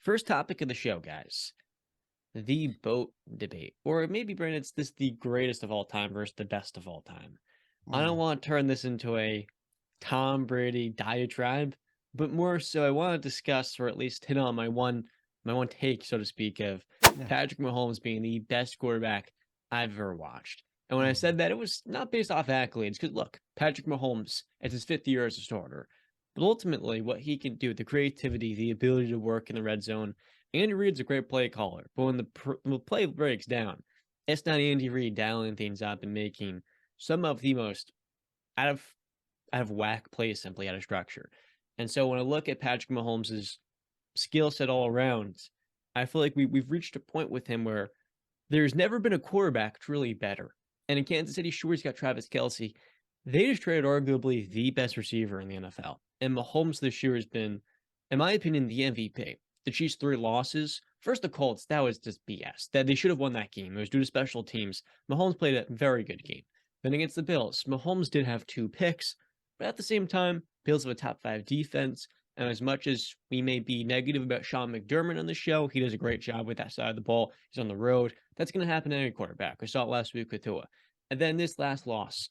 First topic of the show, guys. The GOAT debate. Or maybe, Brandon, it's this the greatest of all time versus the best of all time. I don't Mm, want to turn this into a Tom Brady diatribe, but more so I want to discuss or at least hit on my one take, so to speak, of yeah. Patrick Mahomes being the best quarterback I've ever watched. And when I Mm, said that, it was not based off accolades, because look, Patrick Mahomes, it's his fifth year as a starter. But ultimately, what he can do, the creativity, the ability to work in the red zone. Andy Reid's a great play caller, but when the play breaks down, it's not Andy Reid dialing things up and making some of the most out of out of whack plays simply out of structure. And so when I look at Patrick Mahomes' skill set all around, I feel like we've reached a point with him where there's never been a quarterback truly better. And in Kansas City, sure, he's got Travis Kelce. They just traded arguably the best receiver in the NFL. And Mahomes this year has been, in my opinion, the MVP. The Chiefs' three losses. First, the Colts, that was just BS. That they should have won that game. It was due to special teams. Mahomes played a very good game. Then against the Bills, Mahomes did have two picks, but at the same time, Bills have a top five defense. And as much as we may be negative about Sean McDermott on the show, he does a great job with that side of the ball. He's on the road. That's going to happen to any quarterback. We saw it last week with Tua. And then this last loss,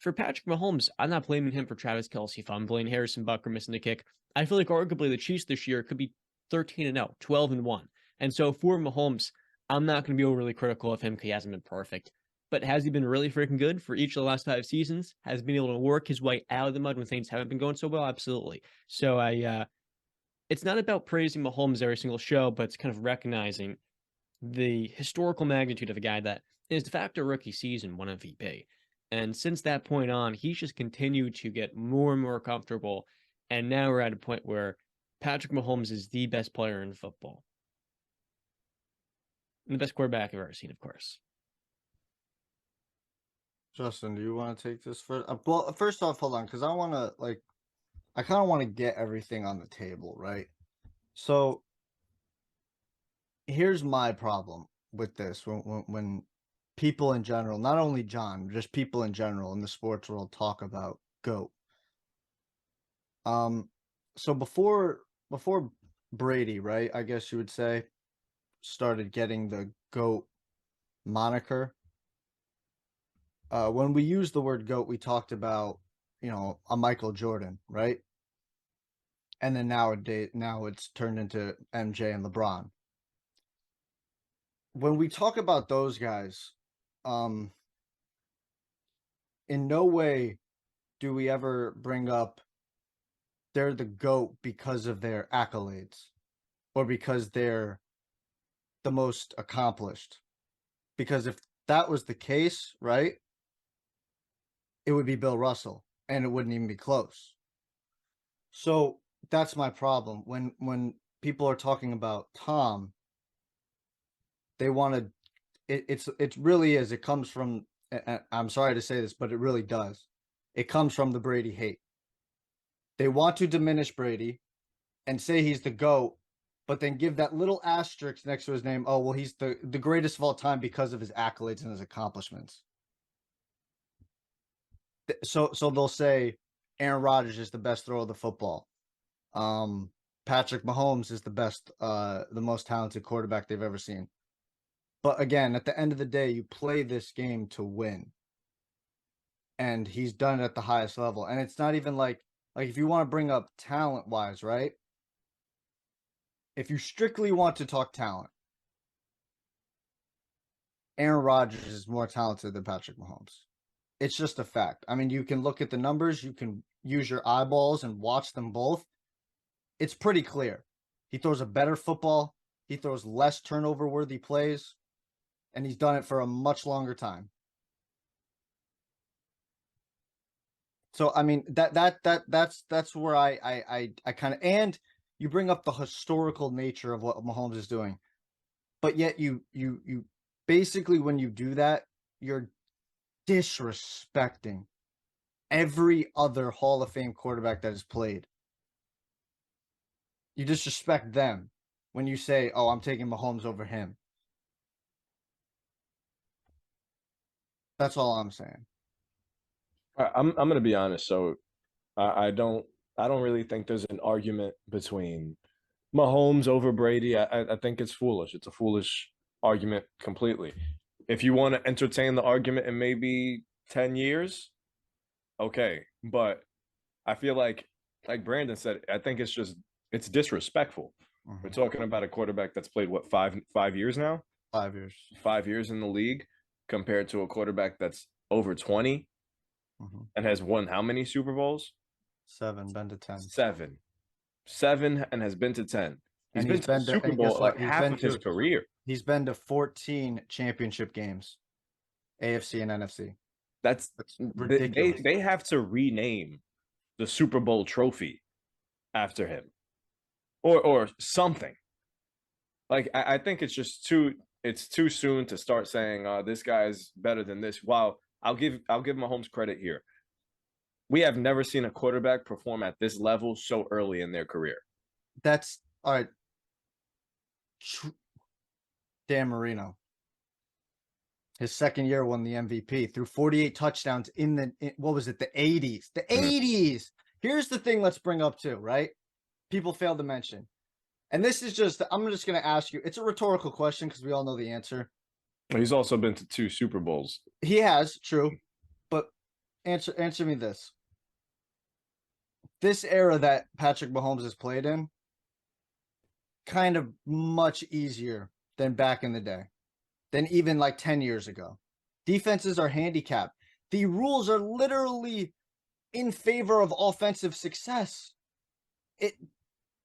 for Patrick Mahomes, I'm not blaming him for Travis Kelce fumbling, Harrison Butker missing the kick. I feel like arguably the Chiefs this year could be 13-0, 12-1. And so for Mahomes, I'm not going to be overly critical of him because he hasn't been perfect. But has he been really freaking good for each of the last five seasons? Has he been able to work his way out of the mud when things haven't been going so well? Absolutely. So it's not about praising Mahomes every single show, but it's kind of recognizing the historical magnitude of a guy that in his de facto rookie season won MVP. And since that point on, he's just continued to get more and more comfortable. And now we're at a point where Patrick Mahomes is the best player in football. And the best quarterback I've ever seen, of course. Justin, do you want to take this first? Well, first off, hold on, because I kind of want to get everything on the table, right? So here's my problem with this when people in general, not only John, just people in general in the sports world talk about GOAT. Um, so before Brady, right? I guess you would say started getting the GOAT moniker. When we use the word GOAT, we talked about, a Michael Jordan, right? And then now it's turned into MJ and LeBron. When we talk about those guys, um, in no way do we ever bring up they're the GOAT because of their accolades or because they're the most accomplished. Because if that was the case, right, it would be Bill Russell and it wouldn't even be close. So that's my problem. When people are talking about Tom, they want to it really is. It comes from, I'm sorry to say this, but it really does. It comes from the Brady hate. They want to diminish Brady and say he's the GOAT, but then give that little asterisk next to his name. Oh, well, he's the greatest of all time because of his accolades and his accomplishments. So they'll say Aaron Rodgers is the best thrower of the football. Um, Patrick Mahomes is the most talented quarterback they've ever seen. But again, at the end of the day, you play this game to win. And he's done it at the highest level. And it's not even like if you want to bring up talent wise, right? If you strictly want to talk talent, Aaron Rodgers is more talented than Patrick Mahomes. It's just a fact. I mean, you can look at the numbers, you can use your eyeballs and watch them both. It's pretty clear. He throws a better football, he throws less turnover worthy plays, and he's done it for a much longer time. So I mean that's where I kind of, and you bring up the historical nature of what Mahomes is doing, but yet you basically, when you do that, you're disrespecting every other Hall of Fame quarterback that has played. You disrespect them when you say, "Oh, I'm taking Mahomes over him." That's all I'm saying. I'm gonna be honest. So I don't really think there's an argument between Mahomes over Brady, I think it's foolish. It's a foolish argument completely. If you want to entertain the argument in maybe 10 years, okay. But I feel like Brandon said, I think it's disrespectful. We're talking about a quarterback that's played what, five years now? 5 years. 5 years in the league compared to a quarterback that's over 20 and has won how many Super Bowls? 7, been to 10. Seven and has been to 10. He's And been to the Super and guess Bowl what? like half of his career. He's been to 14 championship games, AFC and NFC. That's ridiculous. They have to rename the Super Bowl trophy after him, or something. Like I think it's just too soon to start saying this guy's better than this. While I'll give Mahomes credit here. We have never seen a quarterback perform at this level so early in their career. That's all right. Dan Marino. His second year won the MVP, threw 48 touchdowns in what was it, the 80s? The 80s. Here's the thing let's bring up too, right? People failed to mention. And this is just, I'm just going to ask you, it's a rhetorical question because we all know the answer. He's also been to 2 Super Bowls. He has, true. But answer me this. This era that Patrick Mahomes has played in, kind of much easier than back in the day, than even like 10 years ago. Defenses are handicapped. The rules are literally in favor of offensive success.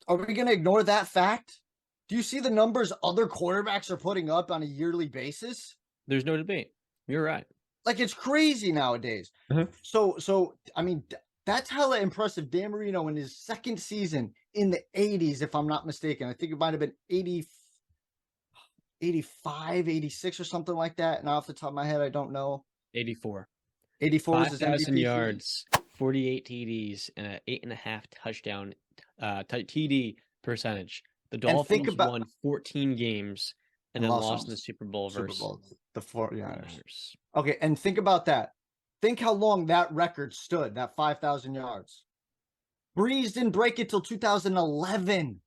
Are we going to ignore that fact? Do you see the numbers other quarterbacks are putting up on a yearly basis? There's no debate. You're right. Like, it's crazy nowadays. So I mean, that's hella impressive. Dan Marino in his second season in the 80s, if I'm not mistaken. I think it might have been 85, 86 or something like that. And off the top of my head, I don't know. 84. 84 was his 5,000 MVP. yards, 48 TDs, and an 8.5 touchdown TD percentage. The Dolphins won 14 games and then lost in the Super Bowl versus the 49ers. Okay, and think about that. Think how long that record stood, that 5,000 yards. Breeze didn't break it till 2011.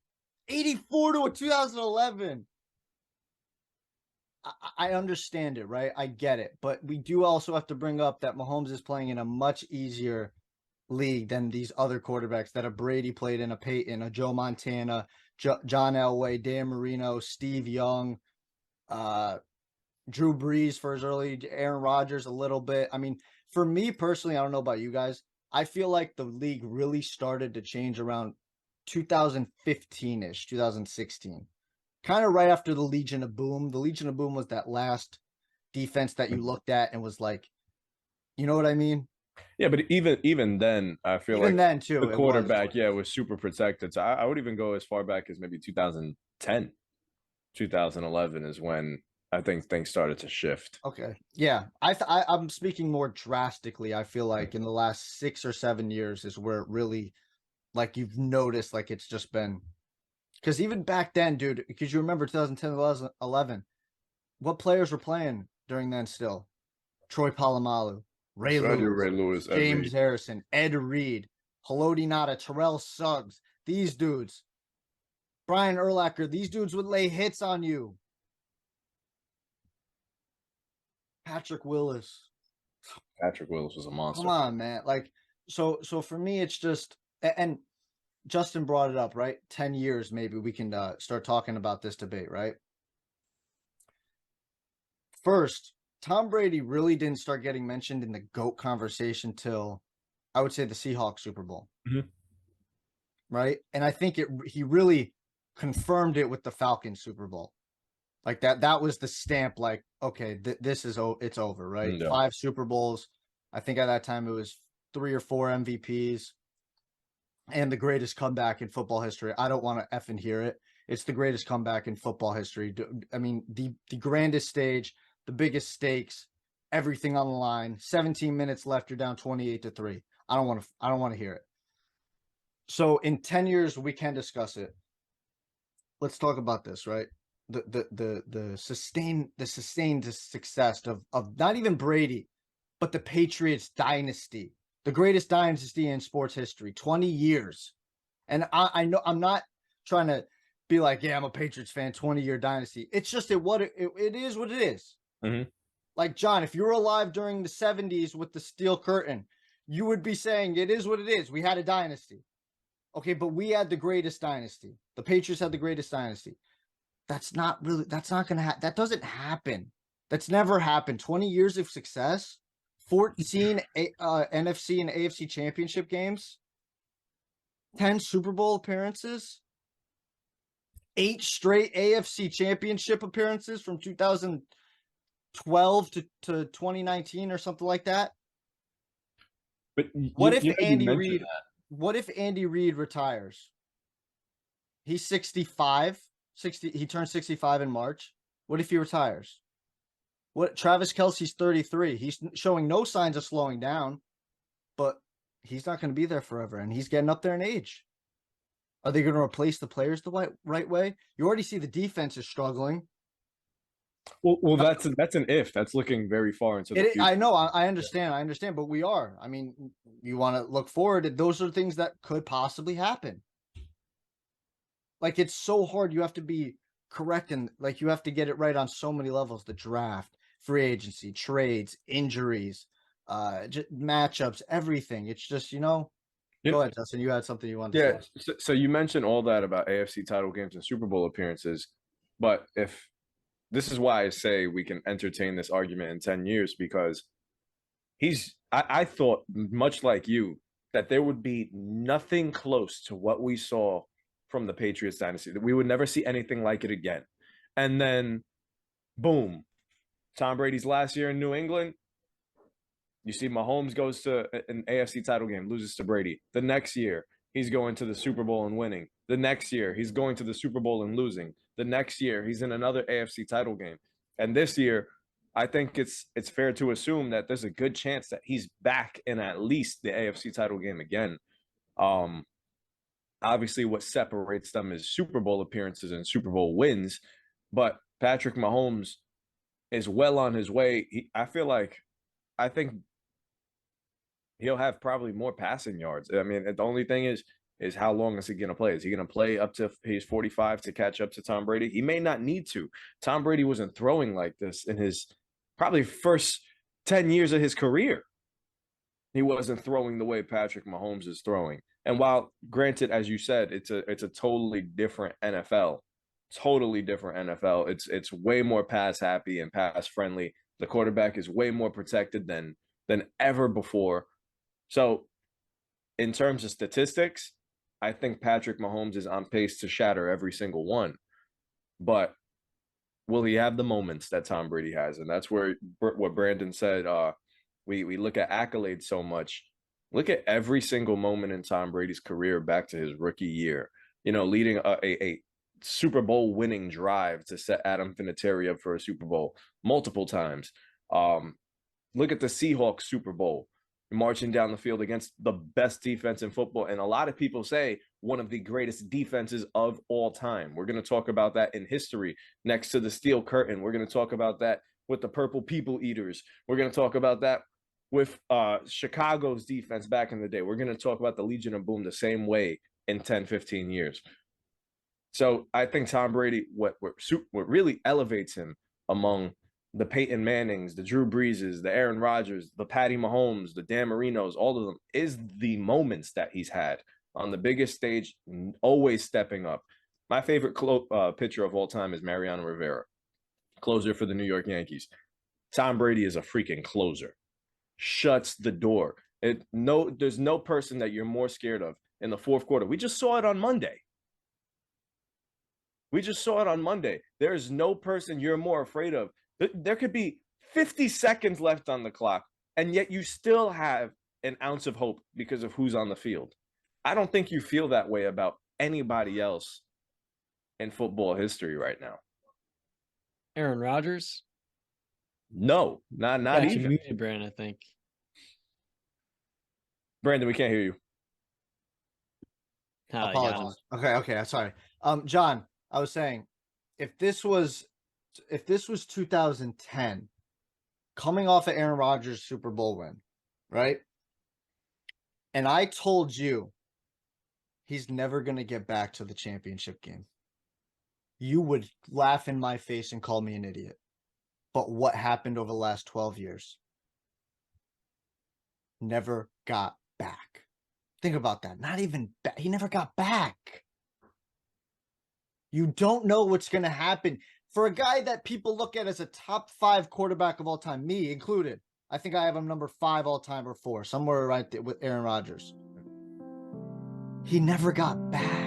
84 to a 2011. I understand it, right? I get it. But we do also have to bring up that Mahomes is playing in a much easier league than these other quarterbacks that a Brady played in, a Peyton, a Joe Montana, John Elway, Dan Marino, Steve Young, Drew Brees for his early, Aaron Rodgers a little bit. I mean, for me personally, I don't know about you guys, I feel like the league really started to change around 2015-ish, 2016. Kind of right after the Legion of Boom. The Legion of Boom was that last defense that you looked at and was like, you know what I mean? Yeah, but even then, I feel like then too, the quarterback, was super protected. So I would even go as far back as maybe 2010, 2011 is when I think things started to shift. Okay. Yeah. I'm speaking more drastically. I feel like in the last 6 or 7 years is where it really, like, you've noticed, like, it's just been, because even back then, dude, because you remember 2010, 11, what players were playing during then still? Troy Polamalu, Ray Lewis, James Harrison, Ed Reed, Haloti Ngata, Terrell Suggs, these dudes, Brian Urlacher, these dudes would lay hits on you. Patrick Willis. Patrick Willis was a monster. Come on, man. Like, so for me, it's just, and Justin brought it up, right? 10 years, maybe we can start talking about this debate, right? First, Tom Brady really didn't start getting mentioned in the GOAT conversation till, I would say, the Seahawks Super Bowl. Right? And I think he really confirmed it with the Falcons Super Bowl. Like that was the stamp, like, okay, this is, it's over, right? Yeah. 5 Super Bowls. I think at that time it was 3 or 4 MVPs and the greatest comeback in football history. I don't want to effing hear it. It's the greatest comeback in football history. I mean, the grandest stage, the biggest stakes, everything on the line. 17 minutes left, you're down 28-3. I don't want to hear it. So in 10 years, we can discuss it. Let's talk about this, right? The sustained success of not even Brady, but the Patriots dynasty, the greatest dynasty in sports history, 20 years. And I know I'm not trying to be like, yeah, I'm a Patriots fan, 20-year dynasty. It's just it is what it is. Mhm. Like, John, if you were alive during the 70s with the Steel Curtain, you would be saying it is what it is. We had a dynasty. Okay, but we had the greatest dynasty. The Patriots had the greatest dynasty. That's not going to that doesn't happen. That's never happened. 20 years of success, 14 NFC and AFC championship games, 10 Super Bowl appearances, 8 straight AFC championship appearances from 2012 to 2019 or something like that. But What if you Andy mentioned Reid? that. What if Andy Reid retires? He's 65. 60. He turns 65 in March. What if he retires? What Travis Kelce's 33. He's showing no signs of slowing down, but he's not going to be there forever, and he's getting up there in age. Are they going to replace the players the right way? You already see the defense is struggling. Well, that's an if. That's looking very far into the future. I know. I understand, but we are. I mean, you want to look forward. Those are things that could possibly happen. Like, it's so hard. You have to be correct, and like you have to get it right on so many levels: the draft, free agency, trades, injuries, matchups, everything. It's just, go ahead, Justin. You had something you wanted to say. So you mentioned all that about AFC title games and Super Bowl appearances, but if this is why I say we can entertain this argument in 10 years, because I thought, much like you, that there would be nothing close to what we saw from the Patriots dynasty, that we would never see anything like it again. And then, boom, Tom Brady's last year in New England. You see Mahomes goes to an AFC title game, loses to Brady. The next year, he's going to the Super Bowl and winning. The next year, he's going to the Super Bowl and losing. The next year, he's in another AFC title game. And this year, I think it's fair to assume that there's a good chance that he's back in at least the AFC title game again. Obviously, what separates them is Super Bowl appearances and Super Bowl wins. But Patrick Mahomes is well on his way. I think he'll have probably more passing yards. I mean, the only thing is how long is he going to play? Is he going to play up to he's 45 to catch up to Tom Brady? He may not need to. Tom Brady wasn't throwing like this in his probably first 10 years of his career. He wasn't throwing the way Patrick Mahomes is throwing. And while, granted, as you said, it's a totally different NFL. Totally different NFL. It's way more pass happy and pass friendly. The quarterback is way more protected than ever before. So, in terms of statistics, I think Patrick Mahomes is on pace to shatter every single one. But will he have the moments that Tom Brady has? And that's where what Brandon said. We look at accolades so much. Look at every single moment in Tom Brady's career back to his rookie year. Leading a Super Bowl winning drive to set Adam Vinatieri up for a Super Bowl multiple times. Look at the Seahawks Super Bowl, marching down the field against the best defense in football. And a lot of people say one of the greatest defenses of all time. We're going to talk about that in history next to the Steel Curtain. We're going to talk about that with the Purple People Eaters. We're going to talk about that with Chicago's defense back in the day. We're going to talk about the Legion of Boom the same way in 10, 15 years. So I think Tom Brady, what really elevates him among the Peyton Mannings, the Drew Breeses, the Aaron Rodgers, the Patty Mahomes, the Dan Marinos, all of them, is the moments that he's had on the biggest stage, always stepping up. My favorite pitcher of all time is Mariano Rivera, closer for the New York Yankees. Tom Brady is a freaking closer. Shuts the door. There's no person that you're more scared of in the fourth quarter. We just saw it on Monday. There is no person you're more afraid of. There could be 50 seconds left on the clock, and yet you still have an ounce of hope because of who's on the field. I don't think you feel that way about anybody else in football history right now. Aaron Rodgers? No, not even. You muted, Brandon, I think. Brandon, we can't hear you. Apologize. Okay, sorry. John, I was saying, if this was 2010, coming off of Aaron Rodgers' Super Bowl win, right? And I told you he's never going to get back to the championship game. you would laugh in my face and call me an idiot. But what happened over the last 12 years? Never got back. Think about that. Not even back. He never got back. You don't know what's going to happen. For a guy that people look at as a top 5 quarterback of all time, me included, I think I have him number 5 all time or 4, somewhere right there with Aaron Rodgers. He never got back.